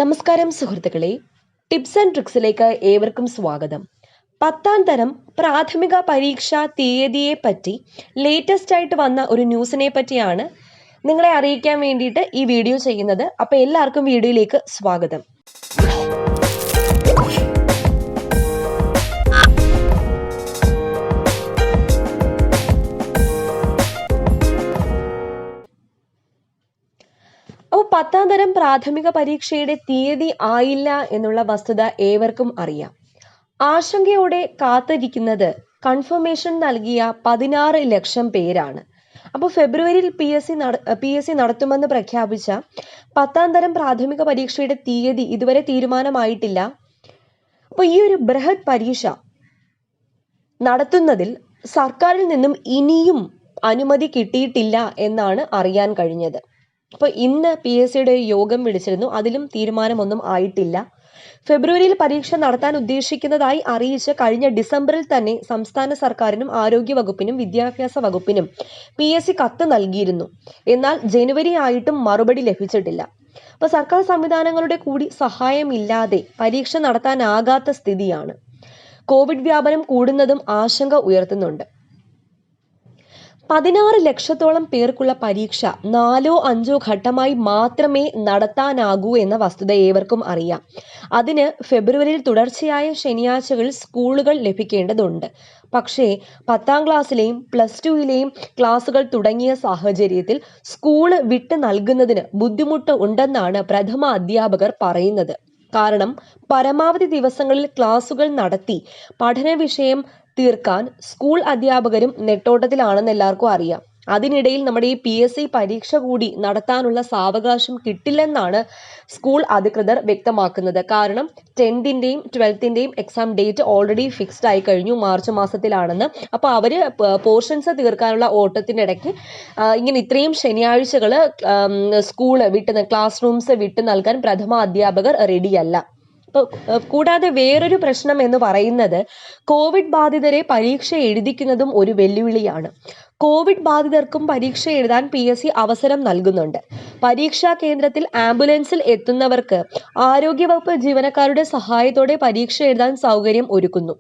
നമസ്കാരം സുഹൃത്തുക്കളെ, tips and ട്രിക്സിലേക്ക് ഏവർക്കും സ്വാഗതം. 10ാം തരം പ്രാഥമിക പരീക്ഷാ തീയതിയെ പറ്റി ലേറ്റസ്റ്റ് ആയിട്ട് വന്ന ഒരു ന്യൂസിനെ പറ്റിയാണ് നിങ്ങളെ അറിയിക്കാൻ വേണ്ടിയിട്ട് ഈ വീഡിയോ ചെയ്യുന്നത്. അപ്പോൾ എല്ലാവർക്കും വീഡിയോയിലേക്ക് സ്വാഗതം. അപ്പോൾ 10ാം തരം പ്രാഥമിക പരീക്ഷയുടെ തീയതി ആയില്ല എന്നുള്ള വസ്തുത ഏവർക്കും അറിയാം. ആശങ്കയോടെ കാത്തിരിക്കുന്നത് കൺഫർമേഷൻ നൽകിയ 16 ലക്ഷം പേരാണ്. അപ്പോൾ ഫെബ്രുവരിയിൽ PSC നടത്തുമെന്ന് പ്രഖ്യാപിച്ച 10ാം തരം പ്രാഥമിക പരീക്ഷയുടെ തീയതി ഇതുവരെ തീരുമാനമായിട്ടില്ല. അപ്പോൾ ഈ ഒരു ബൃഹത് പരീക്ഷ നടത്തുന്നതിൽ സർക്കാരിൽ നിന്നും ഇനിയും അനുമതി കിട്ടിയിട്ടില്ല എന്നാണ് അറിയാൻ കഴിഞ്ഞത്. അപ്പോൾ ഇന്ന് PSCയുടെ യോഗം വിളിച്ചിരുന്നു. അതിലും തീരുമാനമൊന്നും ആയിട്ടില്ല. ഫെബ്രുവരിയിൽ പരീക്ഷ നടത്താൻ ഉദ്ദേശിക്കുന്നതായി അറിയിച്ച് കഴിഞ്ഞ ഡിസംബറിൽ തന്നെ സംസ്ഥാന സർക്കാരിനും ആരോഗ്യ വകുപ്പിനും വിദ്യാഭ്യാസ വകുപ്പിനും PSC കത്ത് നൽകിയിരുന്നു. എന്നാൽ ജനുവരി ആയിട്ടും മറുപടി ലഭിച്ചിട്ടില്ല. അപ്പോൾ സർക്കാർ സംവിധാനങ്ങളുടെ കൂടി സഹായമില്ലാതെ പരീക്ഷ നടത്താനാകാത്ത സ്ഥിതിയാണ്. കോവിഡ് വ്യാപനം കൂടുന്നതും ആശങ്ക ഉയർത്തുന്നുണ്ട്. 16 ലക്ഷത്തോളം പേർക്കുള്ള പരീക്ഷ 4-5 ഘട്ടമായി മാത്രമേ നടത്താനാകൂ എന്ന വസ്തുത ഏവർക്കും അറിയാം. അതിന് ഫെബ്രുവരിയിൽ തുടർച്ചയായ ശനിയാഴ്ചകളിൽ സ്കൂളുകൾ ലഭിക്കേണ്ടതുണ്ട്. പക്ഷേ 10ാം ക്ലാസ്സിലെയും +2ലെയും ക്ലാസുകൾ തുടങ്ങിയ സാഹചര്യത്തിൽ സ്കൂള് വിട്ട് നൽകുന്നതിന് ബുദ്ധിമുട്ട് ഉണ്ടെന്നാണ് പ്രഥമ അധ്യാപകർ പറയുന്നത്. കാരണം പരമാവധി ദിവസങ്ങളിൽ ക്ലാസുകൾ നടത്തി പഠന വിഷയം തീർക്കാൻ സ്കൂൾ അധ്യാപകരും നെട്ടോട്ടത്തിലാണെന്ന് എല്ലാവർക്കും അറിയാം. അതിനിടയിൽ നമ്മുടെ ഈ PSC പരീക്ഷ കൂടി നടത്താനുള്ള സാവകാശം കിട്ടില്ലെന്നാണ് സ്കൂൾ അധികൃതർ വ്യക്തമാക്കുന്നത്. കാരണം 10ന്റെയും 12ന്റെയും എക്സാം ഡേറ്റ് ഓൾറെഡി ഫിക്സ്ഡ് ആയി കഴിഞ്ഞു, മാർച്ച് മാസത്തിലാണെന്ന്. അപ്പോൾ അവർ പോർഷൻസ് തീർക്കാനുള്ള ഓട്ടത്തിനിടയ്ക്ക് ഇങ്ങനെ ഇത്രയും ശനിയാഴ്ചകൾ ക്ലാസ് റൂംസ് വിട്ട് നൽകാൻ പ്രഥമ അധ്യാപകർ റെഡിയല്ല. കൂടാതെ വേറൊരു പ്രശ്നം എന്ന് പറയുന്നത് കോവിഡ് ബാധിതരെ പരീക്ഷ എഴുതിക്കുന്നതും ഒരു വെല്ലുവിളിയാണ്. കോവിഡ് ബാധിതർക്കും പരീക്ഷ എഴുതാൻ PSC അവസരം നൽകുന്നുണ്ട്. പരീക്ഷാ കേന്ദ്രത്തിൽ ആംബുലൻസിൽ എത്തുന്നവർക്ക് ആരോഗ്യവകുപ്പ് ജീവനക്കാരുടെ സഹായത്തോടെ പരീക്ഷ എഴുതാൻ സൗകര്യം ഒരുക്കുന്നു.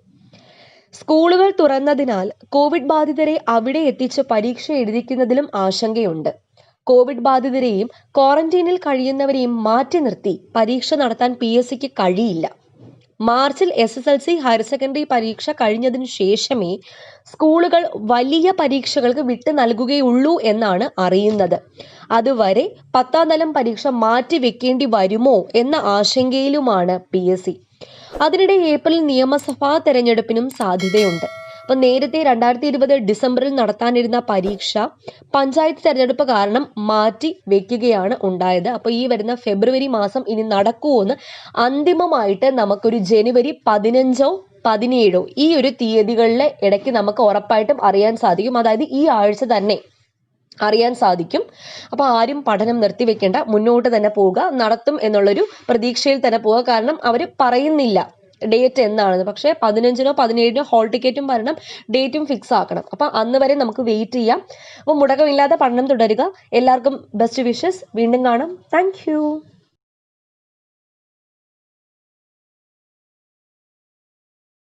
സ്കൂളുകൾ തുറന്നതിനാൽ കോവിഡ് ബാധിതരെ അവിടെ എത്തിച്ച് പരീക്ഷ എഴുതിക്കുന്നതിലും ആശങ്കയുണ്ട്. കോവിഡ് ബാധിതരെയും ക്വാറന്റൈനിൽ കഴിയുന്നവരെയും മാറ്റി നിർത്തി പരീക്ഷ നടത്താൻ PSCക്ക് കഴിയില്ല. മാർച്ചിൽ SSLC ഹയർ സെക്കൻഡറി പരീക്ഷ കഴിഞ്ഞതിനു ശേഷമേ സ്കൂളുകൾ വലിയ പരീക്ഷകൾക്ക് വിട്ടു നൽകുകയുള്ളൂ എന്നാണ് അറിയുന്നത്. അതുവരെ 10ാം തരം പരീക്ഷ മാറ്റി വെക്കേണ്ടി വരുമോ എന്ന ആശങ്കയിലുമാണ് PSC. അതിനിടെ ഏപ്രിൽ നിയമസഭാ തെരഞ്ഞെടുപ്പിനും സാധ്യതയുണ്ട്. അപ്പോൾ നേരത്തെ 2020 ഡിസംബറിൽ നടത്താനിരുന്ന പരീക്ഷ പഞ്ചായത്ത് തെരഞ്ഞെടുപ്പ് കാരണം മാറ്റി വെക്കുകയാണ് ഉണ്ടായത്. അപ്പോൾ ഈ വരുന്ന ഫെബ്രുവരി മാസം ഇനി നടക്കുമോ എന്ന് അന്തിമമായിട്ട് നമുക്കൊരു ജനുവരി 15-ഓ 17-ഓ ഈ ഒരു തീയതികളിലെ ഇടയ്ക്ക് നമുക്ക് ഉറപ്പായിട്ടും അറിയാൻ സാധിക്കും. അതായത് ഈ ആഴ്ച തന്നെ അറിയാൻ സാധിക്കും. അപ്പോൾ ആരും പഠനം നിർത്തിവെക്കേണ്ട, മുന്നോട്ട് തന്നെ പോവുക, നടത്തും എന്നുള്ളൊരു പ്രതീക്ഷയിൽ തന്നെ പോവുക. കാരണം അവർ പറയുന്നില്ല ഡേറ്റ് എന്നാണെന്ന്. പക്ഷേ 15-നോ 17-നോ ഹോൾ ടിക്കറ്റും വരണം, ഡേറ്റും ഫിക്സ് ആക്കണം. അപ്പം അന്ന് വരെ നമുക്ക് വെയിറ്റ് ചെയ്യാം. അപ്പോൾ മുടക്കമില്ലാതെ പഠനം തുടരുക. എല്ലാവർക്കും ബെസ്റ്റ് വിഷസ്. വീണ്ടും കാണാം. താങ്ക്